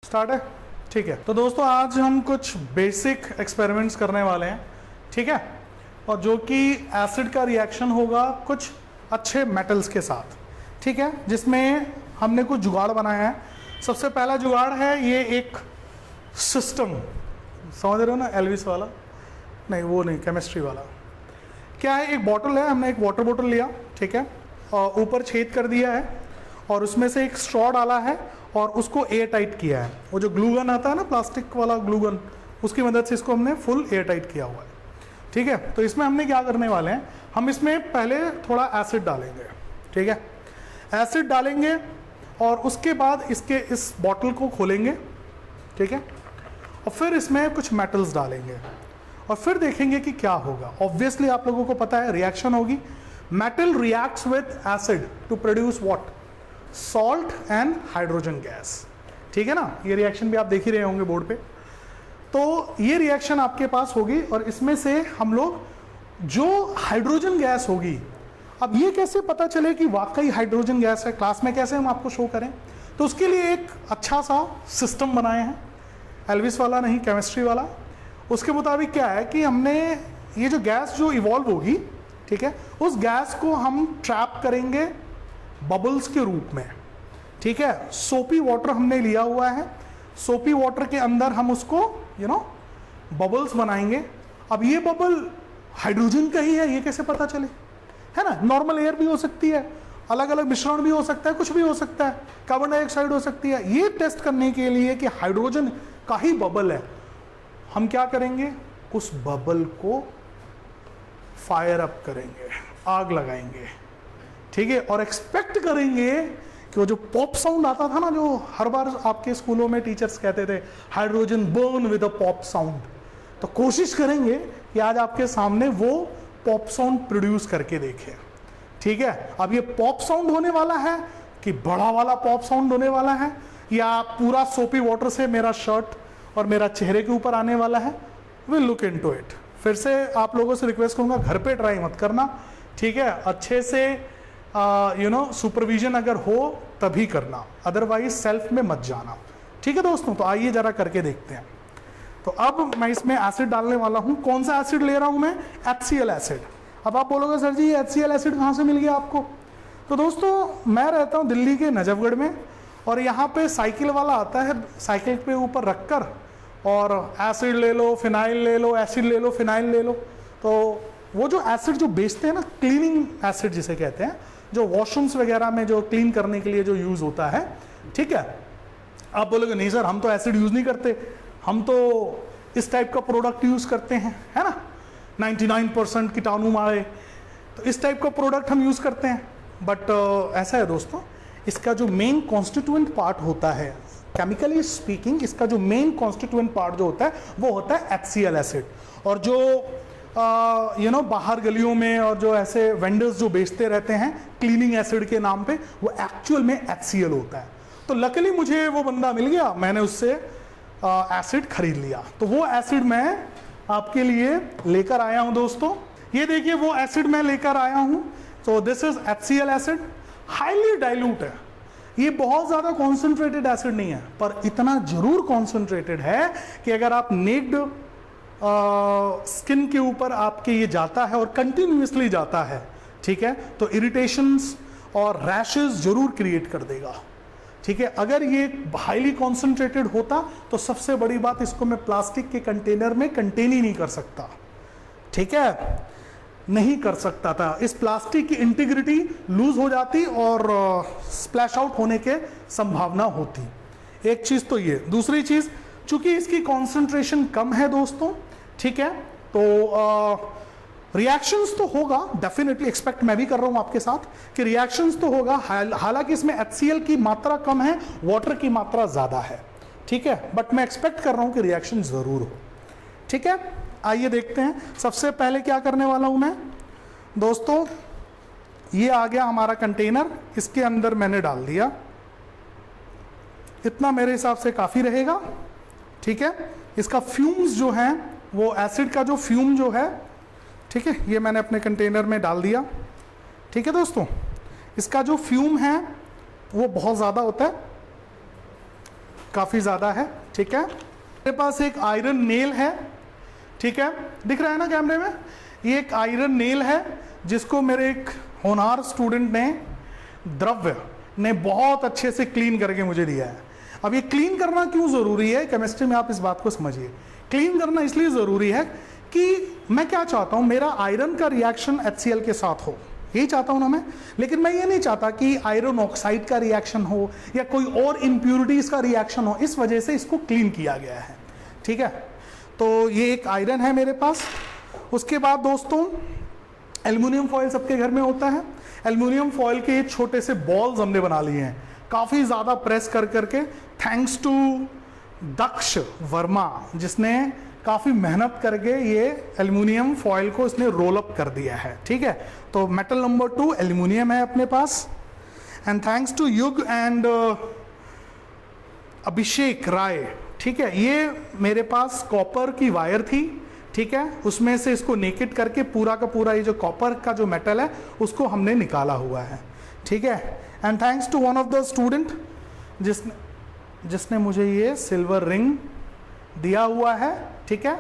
Start है। ठीक है, तो दोस्तों आज हम कुछ बेसिक एक्सपेरिमेंट्स करने वाले हैं। ठीक है, और जो कि एसिड का रिएक्शन होगा कुछ अच्छे मेटल्स के साथ। ठीक है, जिसमें हमने कुछ जुगाड़ बनाया है। सबसे पहला जुगाड़ है ये एक सिस्टम, समझ रहे हो ना, एल्विस वाला नहीं, वो नहीं, केमिस्ट्री वाला। क्या है, एक बॉटल है, हमने एक वाटर बॉटल लिया, ठीक है, और ऊपर छेद कर दिया है और उसमें से एक स्ट्रॉ डाला है और उसको एयर टाइट किया है। वो जो ग्लू गन आता है ना, प्लास्टिक वाला ग्लू गन, उसकी मदद से इसको हमने फुल एयर टाइट किया हुआ है। ठीक है, तो इसमें हमने क्या करने वाले हैं, हम इसमें पहले थोड़ा एसिड डालेंगे। ठीक है, एसिड डालेंगे और उसके बाद इस बॉटल को खोलेंगे। ठीक है, और फिर इसमें कुछ मेटल्स डालेंगे और फिर देखेंगे कि क्या होगा। ऑब्वियसली आप लोगों को पता है रिएक्शन होगी। Metal reacts with acid to produce what, salt and hydrogen gas. ठीक है ना, ये रिएक्शन भी आप देख ही रहे होंगे बोर्ड पे। तो ये रिएक्शन आपके पास होगी और इसमें से हम लोग जो हाइड्रोजन गैस होगी, अब ये कैसे पता चले कि वाकई हाइड्रोजन गैस है, क्लास में कैसे हम आपको शो करें। तो उसके लिए एक अच्छा सा सिस्टम बनाए हैं, एल्विस वाला नहीं, केमिस्ट्री वाला। उसके मुताबिक क्या है कि हमने ये जो गैस जो इवॉल्व होगी, ठीक है, उस गैस को हम ट्रैप करेंगे बबल्स के रूप में। ठीक है, सोपी वाटर हमने लिया हुआ है, सोपी वाटर के अंदर हम उसको बबल्स बनाएंगे। अब ये बबल हाइड्रोजन का ही है, ये कैसे पता चले, है ना। नॉर्मल एयर भी हो सकती है, अलग अलग मिश्रण भी हो सकता है, कुछ भी हो सकता है, कार्बन डाइऑक्साइड हो सकती है। ये टेस्ट करने के लिए कि हाइड्रोजन का ही बबल है, हम क्या करेंगे, उस बबल को फायर अप करेंगे, आग लगाएंगे। ठीक है, और एक्सपेक्ट करेंगे कि वो जो पॉप साउंड आता था ना, जो हर बार आपके स्कूलों में टीचर्स कहते थे, hydrogen burn with a pop sound. तो कोशिश करेंगे कि आज आपके सामने वो पॉप साउंड प्रोड्यूस करके देखें। ठीक है, अब ये पॉप साउंड होने वाला है कि बड़ा वाला पॉप साउंड होने वाला है, या पूरा सोपी वाटर से मेरा शर्ट और मेरा चेहरे के ऊपर आने वाला है, विल लुक इनटू इट। फिर से आप लोगों से रिक्वेस्ट करूंगा, घर पे ट्राई मत करना। ठीक है, अच्छे से सुपरविजन अगर हो तभी करना, अदरवाइज सेल्फ में मत जाना। ठीक है दोस्तों, तो आइए जरा करके देखते हैं। तो अब मैं इसमें एसिड डालने वाला हूं। कौन सा एसिड ले रहा हूं मैं, HCl एसिड। अब आप बोलोगे सर जी HCl एसिड कहां से मिल गया आपको। तो दोस्तों मैं रहता हूं दिल्ली के नजफगढ़ में, और यहाँ पे साइकिल वाला आता है, साइकिल पे ऊपर रखकर और एसिड ले लो, फिनाइल ले लो, एसिड ले लो, फिनाइल ले लो। तो वो जो एसिड जो बेचते हैं ना, क्लीनिंग एसिड जिसे कहते हैं, जो वॉशरूम्स वगैरह में जो क्लीन करने के लिए जो यूज होता है। ठीक है, आप बोलोगे नहीं सर हम तो एसिड यूज नहीं करते, हम तो इस टाइप का प्रोडक्ट यूज करते हैं, है ना, 99% कीटाणु मारे, तो इस टाइप का प्रोडक्ट हम यूज करते हैं। बट ऐसा है दोस्तों, इसका जो मेन कॉन्स्टिट्यूएंट पार्ट होता है, केमिकली स्पीकिंग, इसका जो मेन कॉन्स्टिट्यूएंट पार्ट जो होता है वो होता है HCl एसिड। और जो बाहर गलियों में और जो ऐसे वेंडर्स जो बेचते रहते हैं क्लीनिंग एसिड के नाम पे, वो एक्चुअल में HCl होता है। तो लकीली मुझे वो बंदा मिल गया, मैंने उससे एसिड खरीद लिया। तो वो एसिड मैं आपके लिए लेकर आया हूं दोस्तों। ये देखिए वो एसिड मैं लेकर आया हूं। तो this is HCl acid, highly dilute है। ये बहुत ज्यादा कॉन्सेंट्रेटेड एसिड नहीं है, पर इतना जरूर कॉन्सेंट्रेटेड है कि अगर आप नेक्ड स्किन के ऊपर आपके ये जाता है और कंटिन्यूसली जाता है, ठीक है, तो इरिटेशंस और रैशेस जरूर क्रिएट कर देगा। ठीक है, अगर ये हाईली कॉन्सेंट्रेटेड होता तो सबसे बड़ी बात, इसको मैं प्लास्टिक के कंटेनर में कंटेन ही नहीं कर सकता। ठीक है, नहीं कर सकता था, इस प्लास्टिक की इंटीग्रिटी लूज हो जाती और स्प्लैश आउट होने के संभावना होती। एक चीज तो ये। दूसरी चीज, चूंकि इसकी कॉन्सेंट्रेशन कम है दोस्तों, ठीक है, तो रिएक्शंस तो होगा, डेफिनेटली एक्सपेक्ट मैं भी कर रहा हूं आपके साथ कि रिएक्शंस तो होगा। हालांकि इसमें HCl की मात्रा कम है, वाटर की मात्रा ज्यादा है। ठीक है, बट मैं एक्सपेक्ट कर रहा हूं कि रिएक्शन जरूर हो। ठीक है, आइए देखते हैं। सबसे पहले क्या करने वाला हूं मैं दोस्तों, ये आ गया हमारा कंटेनर, इसके अंदर मैंने डाल दिया, इतना मेरे हिसाब से काफी रहेगा। ठीक है, इसका फ्यूम्स जो हैं, वो एसिड का जो फ्यूम जो है, ठीक है, ये मैंने अपने कंटेनर में डाल दिया। ठीक है दोस्तों, इसका जो फ्यूम है वो बहुत ज़्यादा होता है, काफ़ी ज़्यादा है, ठीक है। मेरे पास एक आयरन नेल है, ठीक है, दिख रहा है ना कैमरे में, ये एक आयरन नेल है जिसको मेरे एक होनहार स्टूडेंट ने, द्रव्य ने बहुत अच्छे से क्लीन करके मुझे दिया है। अब ये क्लीन करना क्यों ज़रूरी है केमिस्ट्री में, आप इस बात को समझिए। क्लीन करना इसलिए ज़रूरी है कि मैं क्या चाहता हूँ, मेरा आयरन का रिएक्शन HCl के साथ हो, यही चाहता हूँ ना मैं। लेकिन मैं ये नहीं चाहता कि आयरन ऑक्साइड का रिएक्शन हो या कोई और इम्प्यूरिटीज़ का रिएक्शन हो, इस वजह से इसको क्लीन किया गया है, ठीक है। तो ये एक आयरन है मेरे पास। उसके बाद दोस्तों एल्युमिनियम फॉयल सबके घर में होता है। एल्युमिनियम फॉयल के छोटे से बॉल्स हमने बना लिए हैं, काफ़ी ज़्यादा प्रेस कर करके, थैंक्स टू दक्ष वर्मा, जिसने काफ़ी मेहनत करके ये एल्युमिनियम फॉयल को इसने रोल अप कर दिया है, ठीक है। तो मेटल नंबर 2 एल्युमिनियम है अपने पास। एंड थैंक्स टू युग एंड अभिषेक राय, ठीक है, ये मेरे पास कॉपर की वायर थी, ठीक है, उसमें से इसको नेकेट करके पूरा का पूरा ये जो कॉपर का जो मेटल है उसको हमने निकाला हुआ है, ठीक है। And thanks to one of the student जिसने मुझे ये सिल्वर रिंग दिया हुआ है, ठीक है,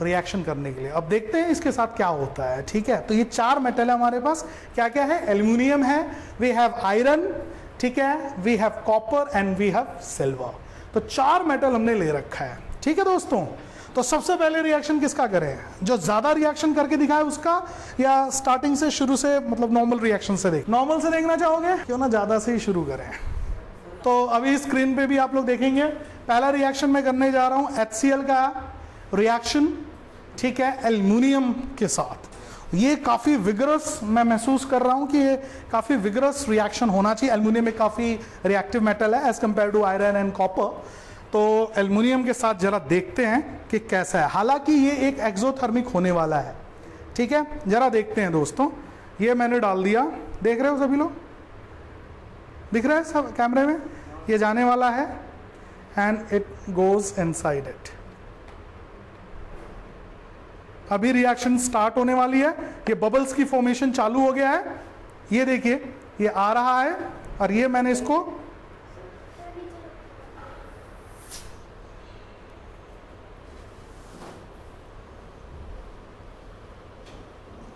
रिएक्शन करने के लिए। अब देखते हैं इसके साथ क्या होता है, ठीक है। तो ये 4 मेटल है हमारे पास, क्या क्या है, एल्युमिनियम है, वी हैव आयरन, ठीक है, we have copper and we have silver. तो 4 मेटल हमने ले रखा है, ठीक है दोस्तों। तो सबसे पहले रिएक्शन किसका करें, जो ज़्यादा रिएक्शन करके दिखाए उसका, या स्टार्टिंग से शुरू से, मतलब नॉर्मल रिएक्शन से देख, नॉर्मल से देखना चाहोगे, क्यों ना ज़्यादा से ही शुरू करें। तो अभी स्क्रीन पे भी आप लोग देखेंगे, पहला रिएक्शन मैं करने जा रहा हूँ HCl का रिएक्शन, ठीक है, एल्युमिनियम के साथ। ये काफ़ी विगरस मैं महसूस कर रहा हूँ कि ये काफ़ी विगरस रिएक्शन होना चाहिए। एल्युमिनियम में काफ़ी रिएक्टिव मेटल है as compare to iron and copper. तो एल्युमिनियम के साथ जरा देखते हैं कि कैसा है। हालांकि ये एक एक्सोथर्मिक होने वाला है, ठीक है, जरा देखते हैं दोस्तों। ये मैंने डाल दिया, देख रहे हो सभी लोग, दिख रहा है सब कैमरे में, ये जाने वाला है and it goes inside it. अभी रिएक्शन स्टार्ट होने वाली है, ये बबल्स की फॉर्मेशन चालू हो गया है, ये देखिए ये आ रहा है, और ये मैंने इसको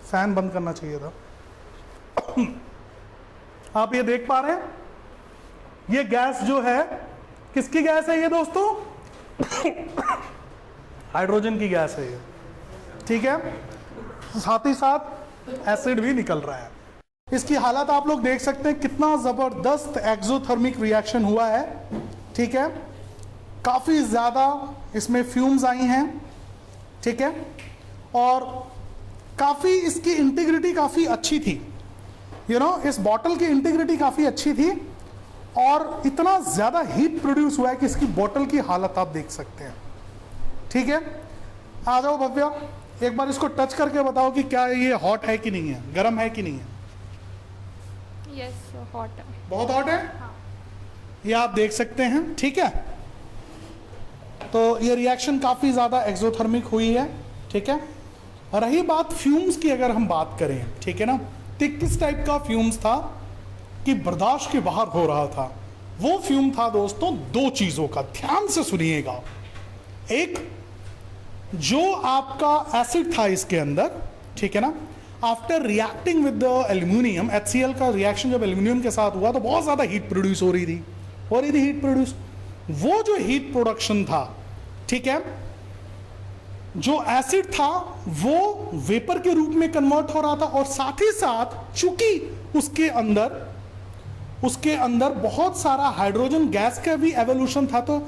फैन बंद करना चाहिए था। आप ये देख पा रहे हैं, ये गैस जो है, किसकी गैस है ये दोस्तों, हाइड्रोजन की गैस है ये, ठीक है। साथ ही साथ एसिड भी निकल रहा है। इसकी हालत आप लोग देख सकते हैं, कितना जबरदस्त एक्सोथर्मिक रिएक्शन हुआ है, ठीक है। काफी ज्यादा इसमें फ्यूम्स आई हैं, ठीक है, और काफी इसकी इंटीग्रिटी काफी अच्छी थी, यू नो, इस बॉटल की इंटीग्रिटी काफी अच्छी थी, और इतना ज्यादा हीट प्रोड्यूस हुआ है कि इसकी बॉटल की हालत आप देख सकते हैं, ठीक है। आ जाओ भव्या, एक बार इसको टच करके बताओ कि क्या ये हॉट है कि नहीं है, गर्म है कि नहीं है। यस, हॉट है, बहुत हॉट है, हाँ। ये आप देख सकते हैं, ठीक है। तो ये रिएक्शन काफी ज्यादा एक्सोथर्मिक हुई है, ठीक है। रही बात फ्यूम्स की, अगर हम बात करें, ठीक है ना, तो किस टाइप का फ्यूम्स था कि बर्दाश्त के बाहर हो रहा था। वो फ्यूम था दोस्तों 2 चीजों का, ध्यान से सुनिएगा। एक, जो आपका एसिड था इसके अंदर, ठीक है ना, after reacting with the aluminium, HCl का रिएक्शन जब एल्यूमिनियम के साथ हुआ तो बहुत ज्यादा हीट प्रोड्यूस हो रही थी हीट प्रोड्यूस। वो जो हीट प्रोडक्शन था, ठीक है, जो एसिड था वो वेपर के रूप में कन्वर्ट हो रहा था, और साथ ही साथ चूंकि उसके अंदर बहुत सारा हाइड्रोजन गैस का भी एवोल्यूशन था, तो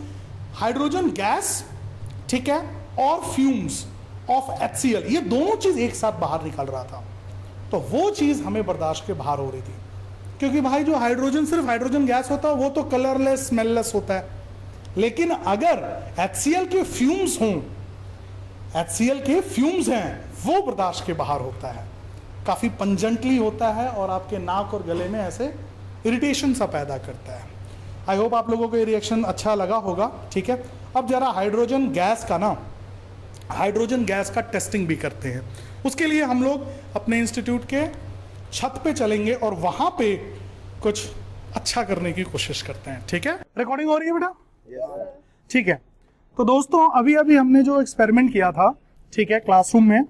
हाइड्रोजन गैस, ठीक है, और फ्यूम्स ऑफ HCl, ये दोनों चीज एक साथ बाहर निकल रहा था। तो वो चीज हमें बर्दाश्त के बाहर हो रही थी, क्योंकि भाई जो हाइड्रोजन, सिर्फ हाइड्रोजन गैस होता है वो तो कलरलेस, स्मेललेस होता है। लेकिन अगर HCl के फ्यूम्स हों, HCl के फ्यूम्स हैं, वो बर्दाश्त के बाहर होता है, काफी पंजेंटली होता है, और आपके नाक और गले में ऐसे इरिटेशन सा पैदा करता है। आई होप आप लोगों को ये रिएक्शन अच्छा लगा होगा, ठीक है। अब जरा हाइड्रोजन गैस का टेस्टिंग भी करते हैं। उसके लिए हम लोग अपने इंस्टीट्यूट के छत पे चलेंगे और वहाँ पे कुछ अच्छा करने की कोशिश करते हैं। ठीक है, रिकॉर्डिंग हो रही है बेटा? ठीक है, तो दोस्तों अभी अभी हमने जो एक्सपेरिमेंट किया था, ठीक है, क्लासरूम में,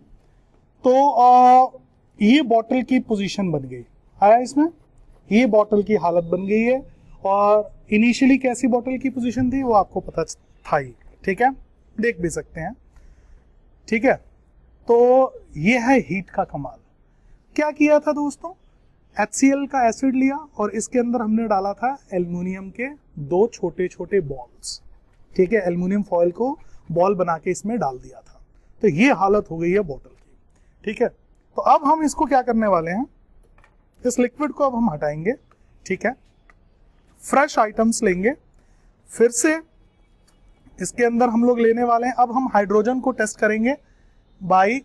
तो ये बॉटल की पोजीशन बन गई, आया इसमें, ये बॉटल की हालत बन गई है। और इनिशियली कैसी बॉटल की पोजीशन थी वो आपको पता था ही, ठीक है, देख भी सकते हैं। ठीक है, तो ये है हीट का कमाल। क्या किया था दोस्तों, HCl का एसिड लिया और इसके अंदर हमने डाला था एल्युमिनियम के 2 छोटे छोटे बॉल्स। ठीक है, एल्युमिनियम फॉयल को बॉल बना के इसमें डाल दिया था, तो ये हालत हो गई है बॉटल की। ठीक है, तो अब हम इसको क्या करने वाले हैं, इस लिक्विड को अब हम हटाएंगे। ठीक है, फ्रेश आइटम्स लेंगे, फिर से इसके अंदर हम लोग लेने वाले हैं, अब हम हाइड्रोजन को टेस्ट करेंगे by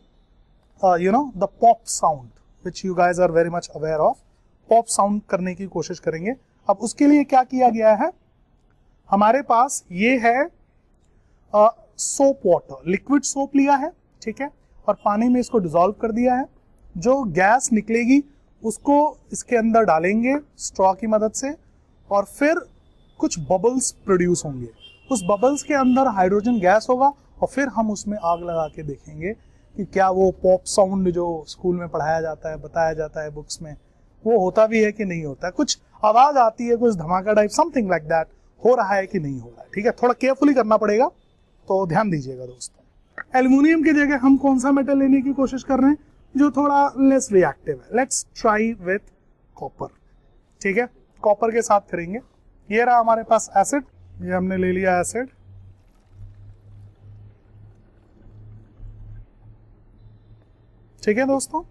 the pop sound which you guys are very much aware of. Pop sound करने की कोशिश करेंगे। अब उसके लिए क्या किया गया है, हमारे पास ये है सोप वाटर, लिक्विड सोप लिया है, ठीक है, और पानी में इसको डिसॉल्व कर दिया है। जो गैस निकलेगी उसको इसके अंदर डालेंगे स्ट्रॉ की मदद से, और फिर कुछ बबल्स प्रोड्यूस होंगे। उस बबल्स के अंदर हाइड्रोजन गैस होगा और फिर हम उसमें आग लगा के देखेंगे कि क्या वो पॉप साउंड जो स्कूल में पढ़ाया जाता है, बताया जाता है बुक्स में, वो होता भी है कि नहीं होता है। कुछ आवाज आती है, कुछ धमाका टाइप, समथिंग लाइक दैट हो रहा है कि नहीं हो रहा है। ठीक है, थोड़ा केयरफुली करना पड़ेगा, तो ध्यान दीजिएगा दोस्तों। एल्युमिनियम की जगह हम कौन सा मेटल लेने की कोशिश कर रहे हैं जो थोड़ा लेस रिएक्टिव है। Let's try with copper. ठीक है, कॉपर के साथ करेंगे। ये रहा हमारे पास एसिड, ये हमने ले लिया एसिड। ठीक है दोस्तों,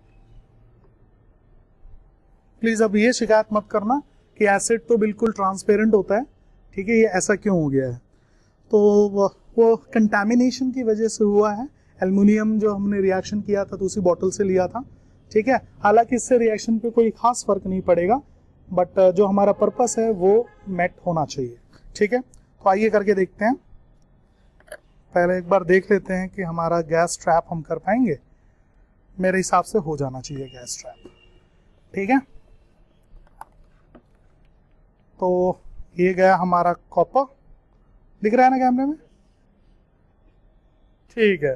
प्लीज अब ये शिकायत मत करना कि एसिड तो बिल्कुल ट्रांसपेरेंट होता है। ठीक है, ये ऐसा क्यों हो गया है, तो वो कंटामिनेशन की वजह से हुआ है। एल्युमिनियम जो हमने रिएक्शन किया था तो उसी बॉटल से लिया था। ठीक है, हालांकि इससे रिएक्शन पे कोई खास फर्क नहीं पड़ेगा, बट जो हमारा पर्पस है वो मेट होना चाहिए। ठीक है, तो आइए करके देखते हैं। पहले एक बार देख लेते हैं कि हमारा गैस ट्रैप हम कर पाएंगे। मेरे हिसाब से हो जाना चाहिए गैस ट्रैप। ठीक है, तो ये गया हमारा कॉपर, दिख रहा है ना कैमरे में? ठीक है,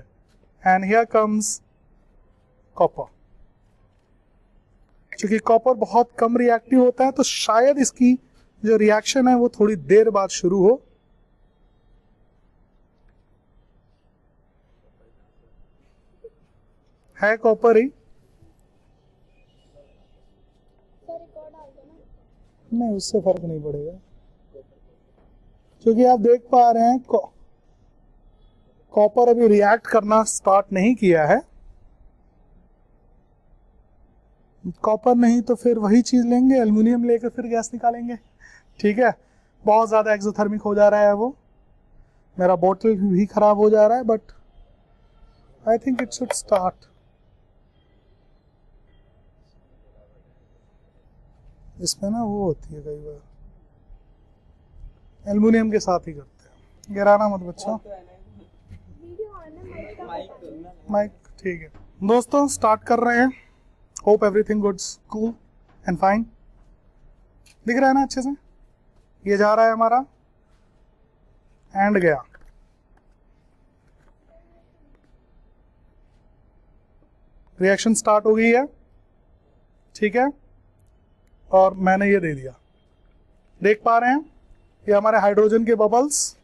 एंड हियर कम्स कॉपर। क्योंकि कॉपर बहुत कम रिएक्टिव होता है तो शायद इसकी जो रिएक्शन है वो थोड़ी देर बाद शुरू हो। है कॉपर ही, नहीं उससे फर्क नहीं पड़ेगा, क्योंकि आप देख पा रहे हैं कॉपर अभी रिएक्ट करना स्टार्ट नहीं किया है। कॉपर नहीं तो फिर वही चीज लेंगे, एल्युमिनियम लेकर फिर गैस निकालेंगे। ठीक है, बहुत ज्यादा एक्सोथर्मिक हो जा रहा है वो, मेरा बोतल भी खराब हो जा रहा है, but I think it should start. इसमें ना वो होती है कई बार, एल्युमिनियम के साथ ही करते हैं। गिराना मत बच्चों, माइक। ठीक है दोस्तों, स्टार्ट कर रहे हैं। Hope everything good, cool and fine. दिख रहा है ना अच्छे से? ये जा रहा है हमारा, एंड गया। रिएक्शन स्टार्ट हो गई है। ठीक है, और मैंने ये दे दिया, देख पा रहे हैं ये हमारे हाइड्रोजन के बबल्स,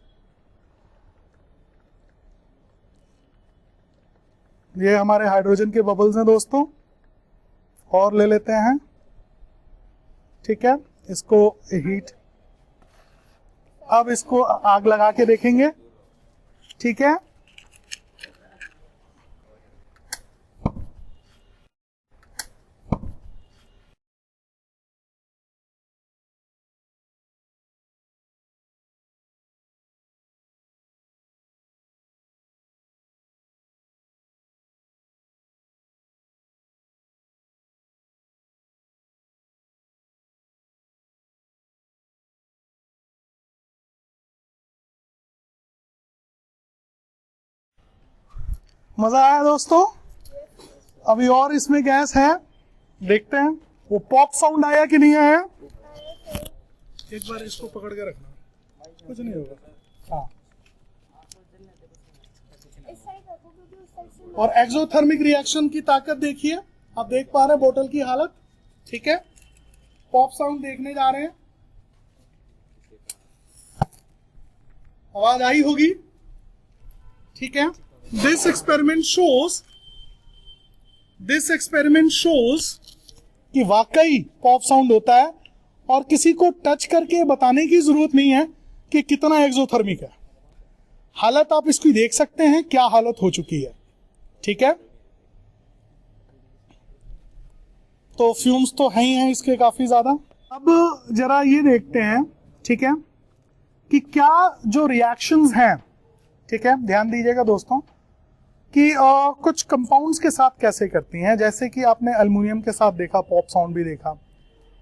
ये हमारे हाइड्रोजन के बबल्स हैं दोस्तों। और ले लेते हैं। ठीक है, इसको हीट, अब इसको आग लगा के देखेंगे। ठीक है, मजा आया दोस्तों? अभी और इसमें गैस है, देखते हैं वो पॉप साउंड आया कि नहीं आया। एक बार इसको पकड़ के रखना, कुछ नहीं होगा। हाँ, और एक्सोथर्मिक रिएक्शन की ताकत देखिए, आप देख पा रहे हैं बोतल की हालत, ठीक है। पॉप साउंड देखने जा रहे हैं, आवाज आई होगी, ठीक है। दिस एक्सपेरिमेंट शोज कि वाकई पॉप साउंड होता है, और किसी को टच करके बताने की जरूरत नहीं है कि कितना एक्सोथर्मिक है। हालत आप इसकी देख सकते हैं, क्या हालत हो चुकी है, ठीक है। तो फ्यूम्स तो है ही हैं इसके काफी ज्यादा। अब जरा ये देखते हैं, ठीक है, कि क्या जो रिएक्शंस हैं, ठीक है, ध्यान दीजिएगा दोस्तों, कि कुछ कंपाउंड्स के साथ कैसे करती हैं। जैसे कि आपने एल्युमिनियम के साथ देखा, पॉप साउंड भी देखा,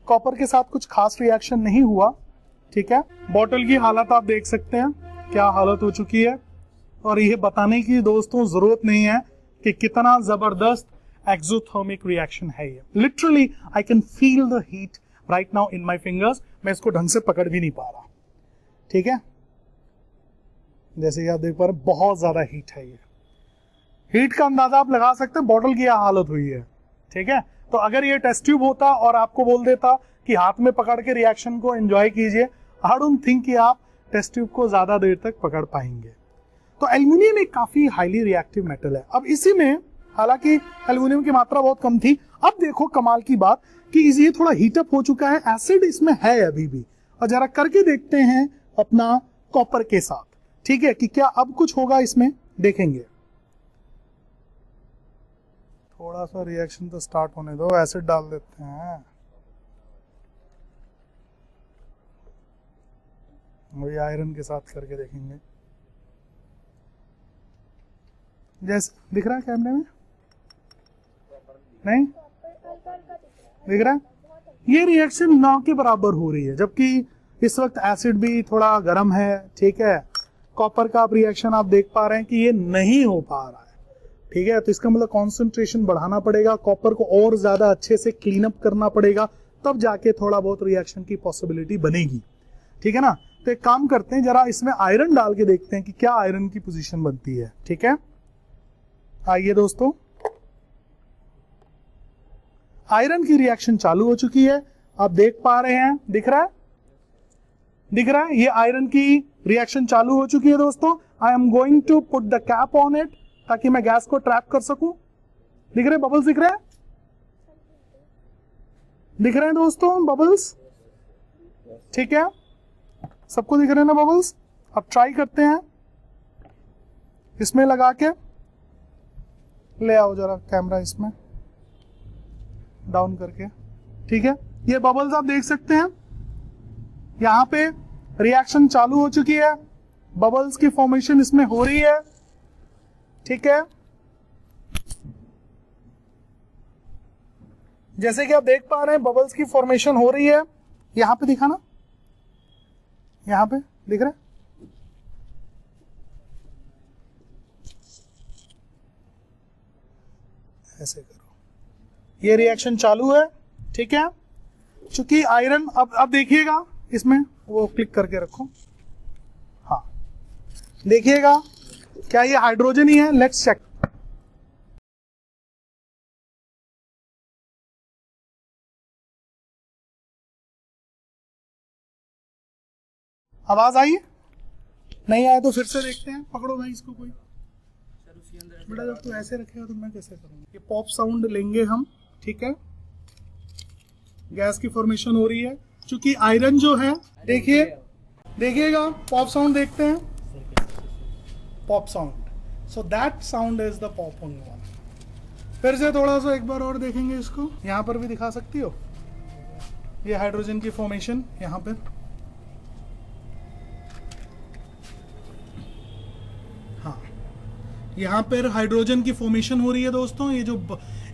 कॉपर के साथ कुछ खास रिएक्शन नहीं हुआ, ठीक है। बॉटल की हालत आप देख सकते हैं, क्या हालत हो चुकी है, और ये बताने की दोस्तों जरूरत नहीं है कि कितना जबरदस्त एक्सोथर्मिक रिएक्शन है ये। Literally I can feel the heat right now in my fingers. मैं इसको ढंग से पकड़ भी नहीं पा रहा, ठीक है। जैसे कि आप देख पा रहे हैं, बहुत ज्यादा हीट है ये। हीट का अंदाजा आप लगा सकते हैं, बॉटल की हालत हुई है, ठीक है। तो अगर ये टेस्ट ट्यूब होता और आपको बोल देता कि हाथ में पकड़ के रिएक्शन को एंजॉय कीजिए, आई डोंट थिंक कि आप टेस्ट ट्यूब को ज्यादा देर तक पकड़ पाएंगे। तो एल्युमिनियम एक काफी हाईली रिएक्टिव मेटल है। अब इसी में हालांकि एल्युमिनियम की मात्रा बहुत कम थी, अब देखो कमाल की बात कि ये थोड़ा हीटअप हो चुका है, एसिड इसमें है अभी भी। और जरा करके देखते हैं अपना कॉपर के साथ, ठीक है, कि क्या अब कुछ होगा इसमें, देखेंगे। थोड़ा सा रिएक्शन तो स्टार्ट होने दो, एसिड डाल देते हैं। वही आयरन के साथ करके देखेंगे। जैसे दिख रहा है कैमरे में, नहीं दिख रहा है, ये रिएक्शन ना के बराबर हो रही है, जबकि इस वक्त एसिड भी थोड़ा गर्म है, ठीक है। कॉपर का आप रिएक्शन आप देख पा रहे हैं कि ये नहीं हो पा रहा है, ठीक है। तो इसका मतलब कॉन्सेंट्रेशन बढ़ाना पड़ेगा, कॉपर को और ज्यादा अच्छे से क्लीन अप करना पड़ेगा, तब जाके थोड़ा बहुत रिएक्शन की पॉसिबिलिटी बनेगी, ठीक है ना। तो एक काम करते हैं, जरा इसमें आयरन डाल के देखते हैं कि क्या आयरन की पोजीशन बनती है, ठीक है। आइए दोस्तों, आयरन की रिएक्शन चालू हो चुकी है, आप देख पा रहे हैं, दिख रहा है, दिख रहा है, ये आयरन की रिएक्शन चालू हो चुकी है दोस्तों। I am going to put the cap on it, ताकि मैं गैस को ट्रैप कर सकूं। दिख रहे बबल्स, दिख रहे हैं, दिख रहे हैं दोस्तों बबल्स, ठीक है, सबको दिख रहे हैं ना बबल्स। अब ट्राई करते हैं, इसमें लगा के ले आओ जरा कैमरा, इसमें डाउन करके, ठीक है। ये बबल्स आप देख सकते हैं, यहां पे रिएक्शन चालू हो चुकी है, बबल्स की फॉर्मेशन इसमें हो रही है, ठीक है। जैसे कि आप देख पा रहे हैं बबल्स की फॉर्मेशन हो रही है, यहां पे दिखा ना, यहां पे दिख रहा है, ऐसे करो, ये रिएक्शन चालू है, ठीक है। चूंकि आयरन, अब देखिएगा इसमें, वो क्लिक करके रखो, हाँ देखिएगा, क्या ये हाइड्रोजन ही है, लेट्स चेक। आवाज आई, नहीं आया तो फिर से देखते हैं। पकड़ो भाई इसको, कोई बेटा, जब तू ऐसे रखेगा तो मैं कैसे करूंगा। ये पॉप साउंड लेंगे हम, ठीक है। गैस की फॉर्मेशन हो रही है, क्योंकि आयरन जो है, देखिए, देखिएगा, पॉप साउंड देखते हैं, pop sound, so that sound is the pop only one. फिर से थोड़ा सा एक बार और देखेंगे इसको, यहां पर भी दिखा सकती हो, ये हाइड्रोजन की फॉर्मेशन यहां पर, हाँ यहां पर हाइड्रोजन की फॉर्मेशन हो रही है दोस्तों। ये जो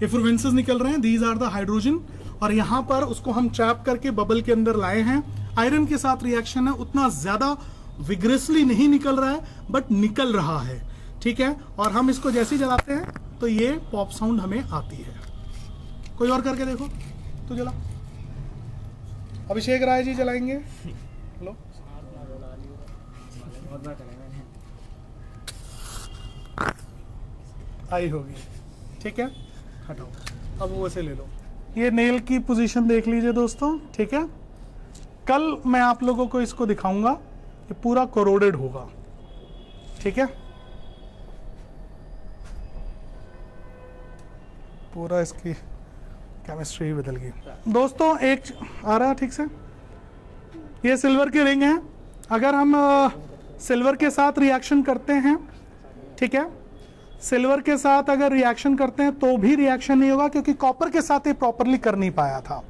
एफलोरेसेंसेस निकल रहे हैं, दीज आर द हाइड्रोजन, और यहाँ पर उसको हम ट्रैप करके बबल के अंदर लाए हैं। आयरन के साथ रिएक्शन है, उतना ज्यादा विग्रेसली नहीं निकल रहा है, बट निकल रहा है, ठीक है। और हम इसको जैसे ही जलाते हैं तो ये पॉप साउंड हमें आती है। कोई और करके देखो, तो जला, अभिषेक राय जी चलाएंगे। हेलो, आई होगी, ठीक है, हटाओ। अब वो से ले लो। ये नेल की पोजीशन देख लीजिए दोस्तों, ठीक है। कल मैं आप लोगों को इसको दिखाऊंगा, ये पूरा कोरोडेड होगा, ठीक है। पूरा इसकी केमिस्ट्री ही बदल गई दोस्तों। एक आ रहा है ठीक से। ये सिल्वर की रिंग है। अगर हम सिल्वर के साथ रिएक्शन करते हैं, ठीक है, सिल्वर के साथ अगर रिएक्शन करते हैं तो भी रिएक्शन नहीं होगा, क्योंकि कॉपर के साथ ये प्रॉपरली कर नहीं पाया था,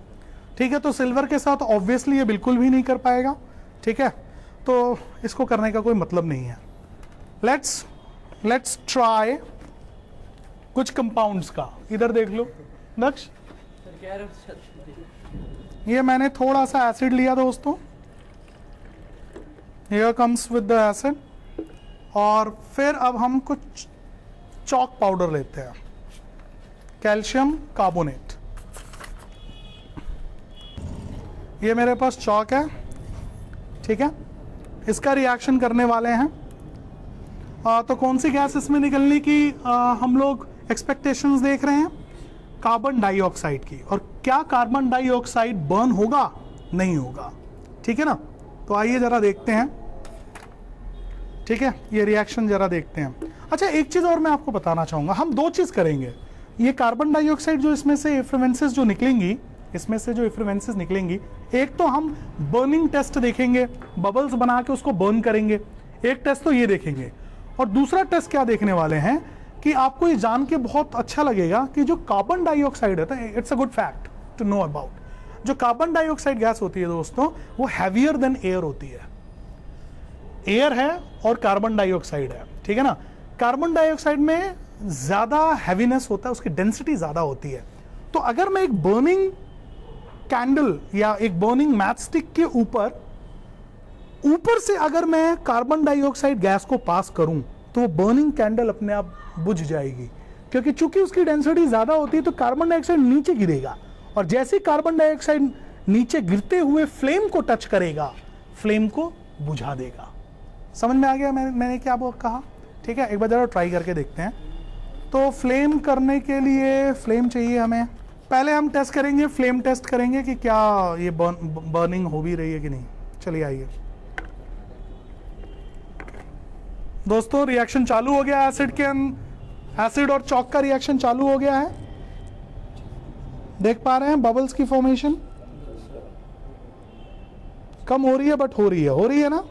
ठीक है। तो सिल्वर के साथ ऑब्वियसली ये बिल्कुल भी नहीं कर पाएगा, ठीक है। तो इसको करने का कोई मतलब नहीं है। लेट्स ट्राई कुछ कंपाउंड्स का। इधर देख लो दक्ष, ये मैंने थोड़ा सा एसिड लिया दोस्तों, here comes with the acid. और फिर अब हम कुछ चॉक पाउडर लेते हैं, कैल्शियम कार्बोनेट। ये मेरे पास चॉक है, ठीक है। इसका रिएक्शन करने वाले हैं। तो कौन सी गैस इसमें निकलने की हम लोग एक्सपेक्टेशंस देख रहे हैं? कार्बन डाइऑक्साइड की। और क्या कार्बन डाइऑक्साइड बर्न होगा? नहीं होगा, ठीक है ना। तो आइए जरा देखते हैं, ठीक है, ये रिएक्शन जरा देखते हैं। अच्छा, एक चीज और मैं आपको बताना चाहूंगा, हम दो चीज करेंगे। ये कार्बन डाइऑक्साइड जो इसमें से एफ्लुएंसेस जो निकलेंगी, इसमें से जो एफ्लुएंसेस निकलेंगी, एक तो हम बर्निंग टेस्ट देखेंगे, बबल्स बना के उसको बर्न करेंगे, एक टेस्ट तो ये देखेंगे। और दूसरा टेस्ट क्या देखने वाले हैं कि आपको ये जान के बहुत अच्छा लगेगा कि जो कार्बन डाइऑक्साइड है, it's a good fact to know about, जो कार्बन डाइऑक्साइड गैस होती है दोस्तों, वो हैवियर देन एयर होती है। एयर है और कार्बन डाइऑक्साइड है, ठीक है ना। कार्बन डाइऑक्साइड में ज्यादा हैवीनेस होता है, उसकी डेंसिटी ज्यादा होती है। तो अगर मैं एक बर्निंग कैंडल या एक बर्निंग मैचस्टिक के ऊपर से अगर मैं कार्बन डाइऑक्साइड गैस को पास करूं, तो वो बर्निंग कैंडल अपने आप बुझ जाएगी, क्योंकि चूंकि उसकी डेंसिटी ज्यादा होती है तो कार्बन डाइऑक्साइड नीचे गिरेगा, और जैसे कार्बन डाइऑक्साइड नीचे गिरते हुए फ्लेम को टच करेगा, फ्लेम को बुझा देगा। समझ में आ गया मैंने क्या कहा, ठीक है। एक बार जरा ट्राई करके देखते हैं। तो फ्लेम करने के लिए फ्लेम चाहिए हमें। पहले हम टेस्ट करेंगे, फ्लेम टेस्ट करेंगे कि क्या ये बर्निंग हो भी रही है कि नहीं। चलिए आइए दोस्तों, रिएक्शन चालू हो गया। एसिड और चॉक का रिएक्शन चालू हो गया है। देख पा रहे हैं बबल्स की फॉर्मेशन कम हो रही है, बट हो रही है ना।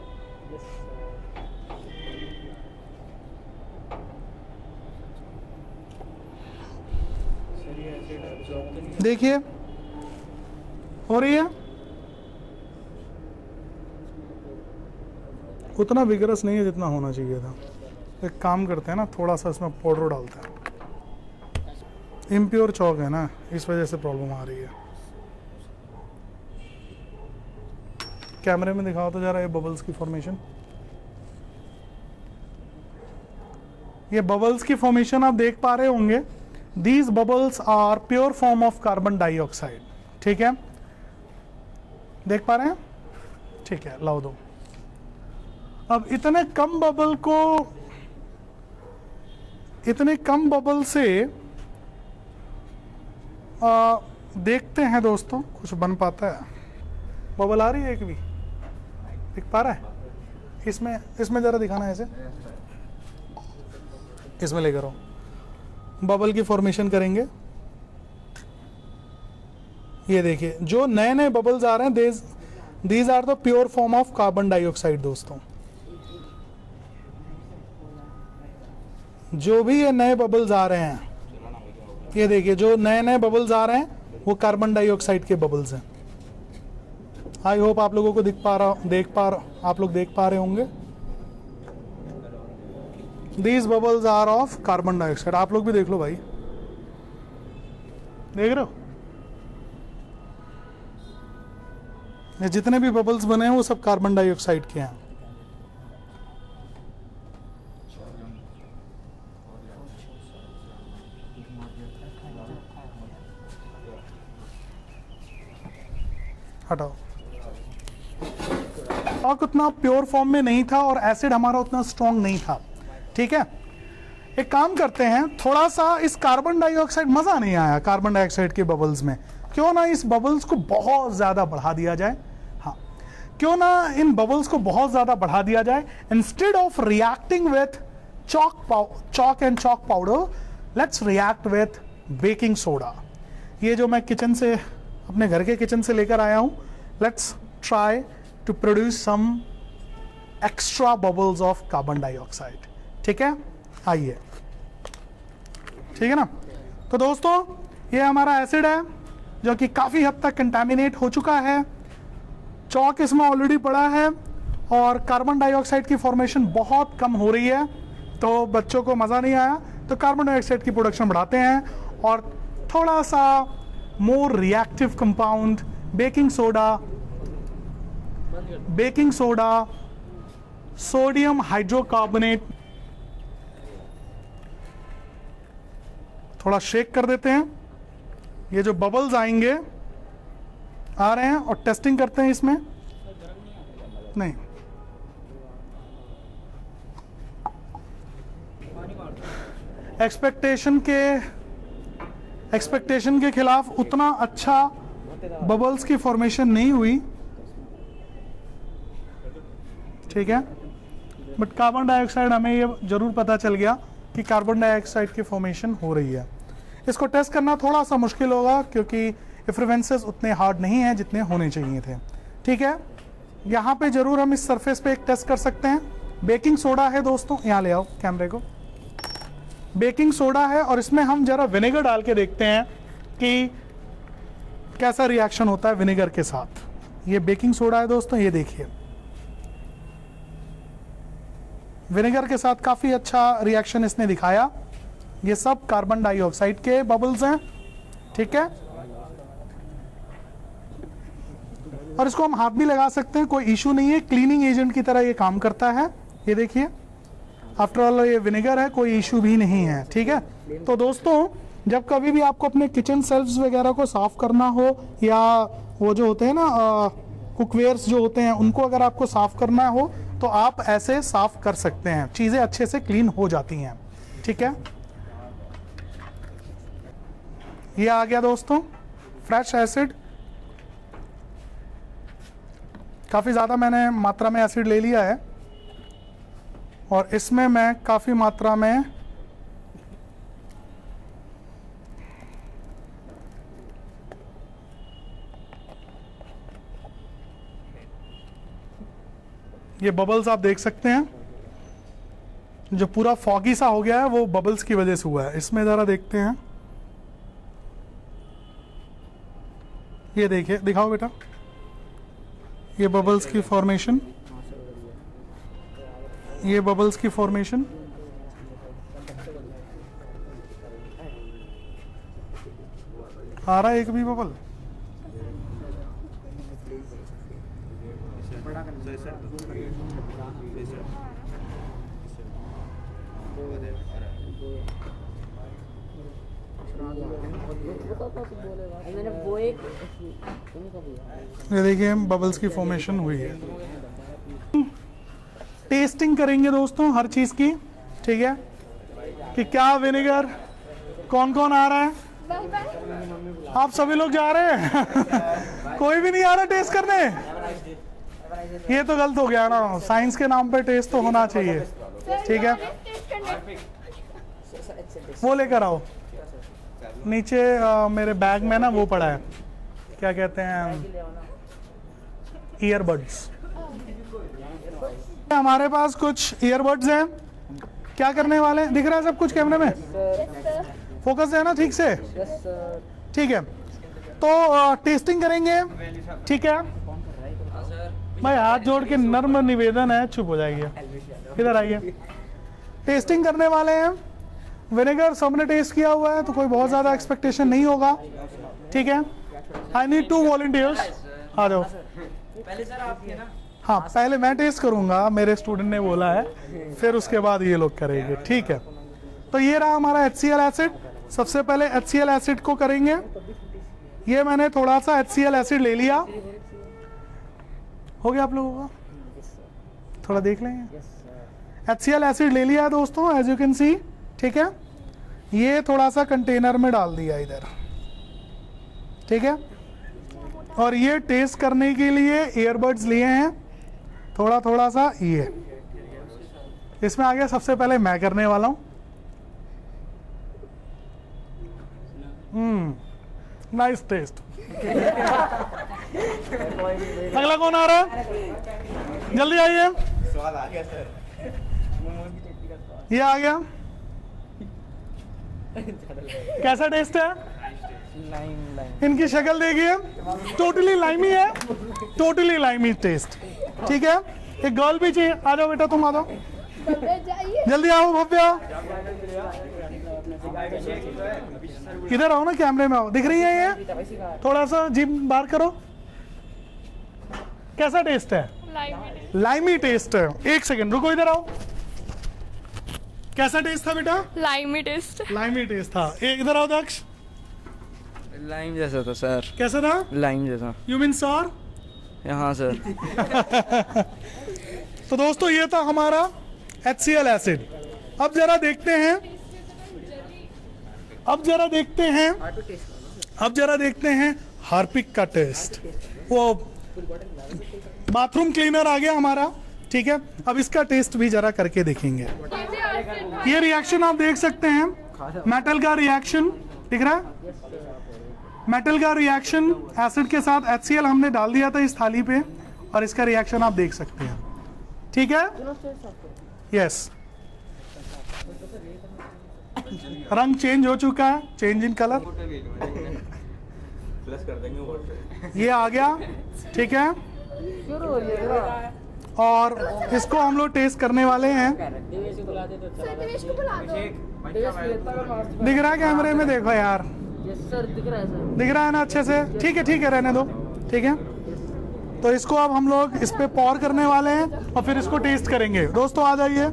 देखिए हो रही है, उतना विगरस नहीं है जितना होना चाहिए था। एक काम करते हैं ना, थोड़ा सा इसमें पाउडर डालते हैं। इम्प्योर चॉक है ना, इस वजह से प्रॉब्लम आ रही है। कैमरे में दिखाओ तो जरा ये बबल्स की फॉर्मेशन। ये बबल्स की फॉर्मेशन आप देख पा रहे होंगे। These bubbles are pure form of carbon dioxide, ठीक है, देख पा रहे हैं, ठीक है। लाओ दो। अब इतने कम बबल से देखते हैं दोस्तों कुछ बन पाता है। बबल आ रही है एक भी, दिख पा रहा है? इसमें जरा दिखाना है ऐसे, इसमें लेकर आओ। बबल की फॉर्मेशन करेंगे। ये देखिए जो नए नए बबल्स आ रहे हैं, these are the pure form of carbon dioxide दोस्तों। जो भी ये नए बबल्स आ रहे हैं, ये देखिए जो नए नए बबल्स आ रहे हैं वो कार्बन डाइऑक्साइड के बबल्स हैं। आई होप आप लोगों को आप लोग देख पा रहे होंगे। These bubbles are of carbon dioxide। आप लोग भी देख लो भाई, देख रहे हो? ये जितने भी बबल्स बने हैं वो सब कार्बन डाइऑक्साइड के हैं। हटाओ। और उतना प्योर फॉर्म में नहीं था और एसिड हमारा उतना स्ट्रॉन्ग नहीं था। ठीक है, एक काम करते हैं, थोड़ा सा इस कार्बन डाइऑक्साइड, मज़ा नहीं आया कार्बन डाइऑक्साइड के बबल्स में, क्यों ना इस बबल्स को बहुत ज़्यादा बढ़ा दिया जाए। हाँ, क्यों ना इन बबल्स को बहुत ज़्यादा बढ़ा दिया जाए। Instead of reacting with chalk and chalk powder, let's react with baking soda। ये जो मैं किचन से, अपने घर के किचन से लेकर आया हूँ, let's try to produce some extra bubbles of carbon dioxide। ठीक है, आइए, ठीक है ना। तो दोस्तों ये हमारा एसिड है जो कि काफ़ी हद तक कंटामिनेट हो चुका है, चौक इसमें ऑलरेडी पड़ा है और कार्बन डाइऑक्साइड की फॉर्मेशन बहुत कम हो रही है। तो बच्चों को मज़ा नहीं आया, तो कार्बन डाइऑक्साइड की प्रोडक्शन बढ़ाते हैं और थोड़ा सा more reactive compound baking soda, sodium hydrocarbonate, थोड़ा शेक कर देते हैं। ये जो बबल्स आएंगे, आ रहे हैं, और टेस्टिंग करते हैं इसमें। नहीं, एक्सपेक्टेशन के खिलाफ उतना अच्छा बबल्स की फॉर्मेशन नहीं हुई। ठीक है, बट कार्बन डाइऑक्साइड, हमें ये जरूर पता चल गया कि कार्बन डाइऑक्साइड की फॉर्मेशन हो रही है। इसको टेस्ट करना थोड़ा सा मुश्किल होगा क्योंकि इफ्रेवेंसेस उतने हार्ड नहीं हैं जितने होने चाहिए थे। ठीक है, यहाँ पे जरूर हम इस सरफेस पे एक टेस्ट कर सकते हैं। बेकिंग सोडा है दोस्तों, यहाँ ले आओ कैमरे को। बेकिंग सोडा है और इसमें हम जरा विनेगर डाल के देखते हैं कि कैसा रिएक्शन होता है विनेगर के साथ। ये बेकिंग सोडा है दोस्तों, ये देखिए, विनेगर के साथ काफ़ी अच्छा रिएक्शन इसने दिखाया। ये सब कार्बन डाइऑक्साइड के बबल्स हैं। ठीक है, और इसको हम हाथ भी लगा सकते हैं, कोई इशू नहीं है, क्लीनिंग एजेंट की तरह ये काम करता है। ये देखिए, आफ्टर ऑल ये विनेगर है, कोई इशू भी नहीं है। ठीक है, तो दोस्तों जब कभी भी आपको अपने किचन शेल्फ्स वगैरह को साफ़ करना हो, या वो जो होते हैं ना कुकवेयर्स जो होते हैं, उनको अगर आपको साफ़ करना हो तो आप ऐसे साफ़ कर सकते हैं, चीज़ें अच्छे से क्लीन हो जाती हैं। ठीक है, ये आ गया दोस्तों फ्रेश एसिड। काफ़ी ज़्यादा मैंने मात्रा में एसिड ले लिया है और इसमें मैं काफ़ी मात्रा में ये बबल्स आप देख सकते हैं, जो पूरा फॉगी सा हो गया है वो बबल्स की वजह से हुआ है। इसमें ज़रा देखते हैं, ये देखिए, दिखाओ बेटा, ये बबल्स की फॉर्मेशन, ये बबल्स की फॉर्मेशन। आ रहा है एक भी बबल? ये देखिए बबल्स की फॉर्मेशन हुई है। टेस्टिंग करेंगे दोस्तों हर चीज़ की। ठीक है, कि क्या विनेगर, कौन कौन आ रहा है? आप सभी लोग जा रहे हैं? कोई भी नहीं आ रहा टेस्ट करने? ये तो गलत हो गया ना, साइंस के नाम पे टेस्ट तो होना चाहिए। ठीक है, वो लेकर आओ नीचे, मेरे बैग में ना वो पड़ा है, क्या कहते हैं, ईयरबड्स। हमारे पास कुछ ईयरबड्स हैं। क्या करने वाले हैं? दिख रहा है सब कुछ कैमरे में? फोकस है ना ठीक से? ठीक है, तो टेस्टिंग करेंगे। ठीक है भाई, हाथ जोड़ के नर्म निवेदन है, चुप हो जाइए, इधर आइए। टेस्टिंग करने वाले हैं। विनेगर सबने टेस्ट किया हुआ है तो कोई बहुत ज़्यादा एक्सपेक्टेशन नहीं होगा। ठीक है, आई नीड 2 वॉलंटियर्स, आ जाओ। पहले सर आप ये ना, हाँ पहले मैं टेस्ट करूंगा, मेरे स्टूडेंट ने बोला है, फिर उसके बाद ये लोग करेंगे। ठीक है, तो ये रहा हमारा HCl एसिड। सबसे पहले HCl एसिड को करेंगे। ये मैंने थोड़ा सा HCl एसिड ले लिया हो गया आप लोगों का? थोड़ा देख लेंगे। HCl एसिड ले लिया है दोस्तों, एज यू कैन सी, ठीक है। ये थोड़ा सा कंटेनर में डाल दिया इधर, ठीक है। और ये टेस्ट करने के लिए ईयरबड्स लिए हैं, थोड़ा थोड़ा सा ये इसमें आ गया। सबसे पहले मैं करने वाला हूँ। Nice test. अगला कौन आ रहा है? जल्दी आइए। स्वाद आ गया सर। ये आ गया। कैसा टेस्ट है? इनकी शक्ल देखिए, टोटली लाइमी है, टोटली लाइमी टेस्ट, ठीक है। एक गर्ल भी चाहिए, आ जाओ बेटा, तुम आ जाओ, जल्दी आओ भव्या, इधर आओ ना, कैमरे में आओ, दिख रही है ये? थोड़ा सा जीभ बाहर करो। कैसा टेस्ट है? लाइमी टेस्ट है। एक सेकंड रुको, इधर आओ। कैसा टेस्ट था बेटा? लाइमी टेस्ट। लाइमी टेस्ट था। एक इधर आओ दक्ष। लाइम जैसा था सर। कैसा था? लाइम जैसा। You mean sour? हाँ सर। तो दोस्तों ये था हमारा HCl एसिड। अब जरा देखते हैं, अब जरा देखते हैं हार्पिक का टेस्ट। वो बाथरूम क्लीनर आ गया हमारा, ठीक है। अब इसका टेस्ट भी जरा करके देखेंगे। ये रिएक्शन आप देख सकते हैं, मेटल का रिएक्शन दिख रहा है, मेटल का रिएक्शन एसिड के साथ HCl हमने डाल दिया था इस थाली पे, और इसका रिएक्शन आप देख सकते हैं, ठीक है। यस, रंग चेंज हो चुका है, चेंज इन कलर, ये आ गया, ठीक है। और इसको हम लोग टेस्ट करने वाले हैं। दिख रहा है कैमरे में? देखो यार, दिख रहा है ना अच्छे से? ठीक है, ठीक है, रहने दो, ठीक है। तो इसको अब हम लोग इस पे पॉर करने वाले हैं और फिर इसको टेस्ट करेंगे। दोस्तों आ जाइए।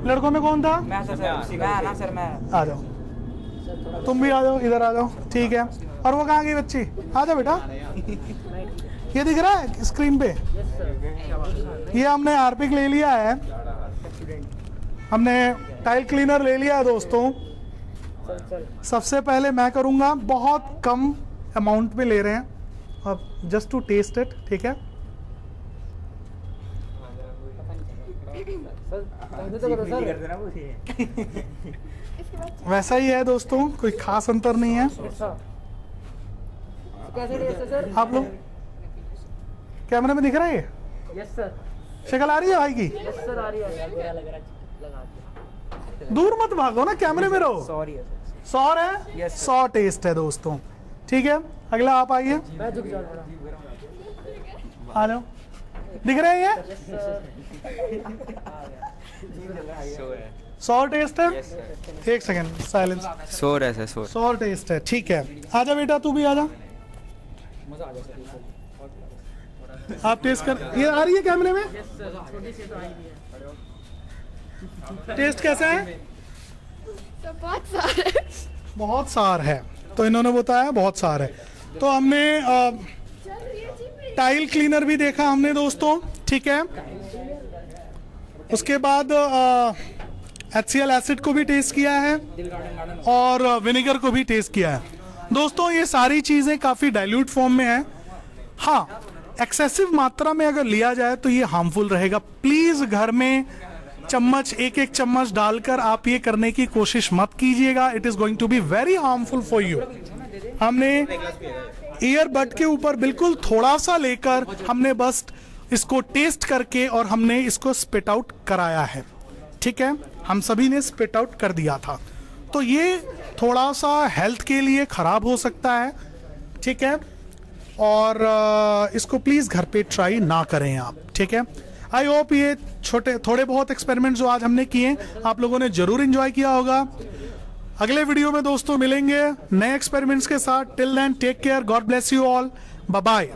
लड़कों में कौन था? मैं आ जाओ, तुम भी आ जाओ, इधर आ जाओ, ठीक है। और वो कहाँ गई बच्ची? आ जाओ बेटा। ये दिख रहा है स्क्रीन पे? ये हमने हार्पिक ले लिया है, हमने टाइल क्लीनर ले लिया है दोस्तों। सबसे पहले मैं करूँगा, बहुत कम अमाउंट में ले रहे हैं, अब जस्ट टू टेस्ट इट, ठीक है। वैसा ही है दोस्तों, कोई खास अंतर नहीं है। आप लोग कैमरे में दिख रहा है ये? Yes sir. शक्ल आ रही है भाई की? यस सर, आ रही है। दूर मत भागो ना, कैमरे में रहो। सॉरी 100 है, Yes, 100 टेस्ट है दोस्तों, ठीक है। अगला आप आइए, मैं झुक जाऊँ। आ जाओ। दिख रहे हैं ये? Yes sir. 100 टेस्ट है। एक सेकंड साइलेंस। शोर है सर, शोर। 100 टेस्ट है, ठीक है। आजा बेटा, तू भी आजा। आप टेस्ट कर, ये आ रही है कैमरे में? यस सर, छोटी सी तो आई भी है। टेस्ट कैसा है? तो बहुत सारे। बहुत सार है, तो इन्होंने बताया बहुत सार है। तो हमने टाइल क्लीनर भी देखा हमने दोस्तों, ठीक है। उसके बाद HCl एसिड को भी टेस्ट किया है और विनेगर को भी टेस्ट किया है दोस्तों। ये सारी चीज़ें काफ़ी डाइल्यूट फॉर्म में है। हाँ, एक्सेसिव मात्रा में अगर लिया जाए तो ये हार्मफुल रहेगा। प्लीज़ घर में चम्मच, एक एक चम्मच डालकर आप ये करने की कोशिश मत कीजिएगा। It is going to be very harmful for you. हमने ईयरबड के ऊपर बिल्कुल थोड़ा सा लेकर हमने बस इसको टेस्ट करके और हमने इसको स्पिट आउट कराया है, ठीक है। हम सभी ने स्पिट आउट कर दिया था, तो ये थोड़ा सा हेल्थ के लिए ख़राब हो सकता है, ठीक है। और इसको प्लीज़ घर पे ट्राई ना करें आप, ठीक है। आई होप ये छोटे थोड़े बहुत एक्सपेरिमेंट्स जो आज हमने किए आप लोगों ने ज़रूर इन्जॉय किया होगा। अगले वीडियो में दोस्तों मिलेंगे नए एक्सपेरिमेंट्स के साथ। Till then take care, God bless you all, bye bye.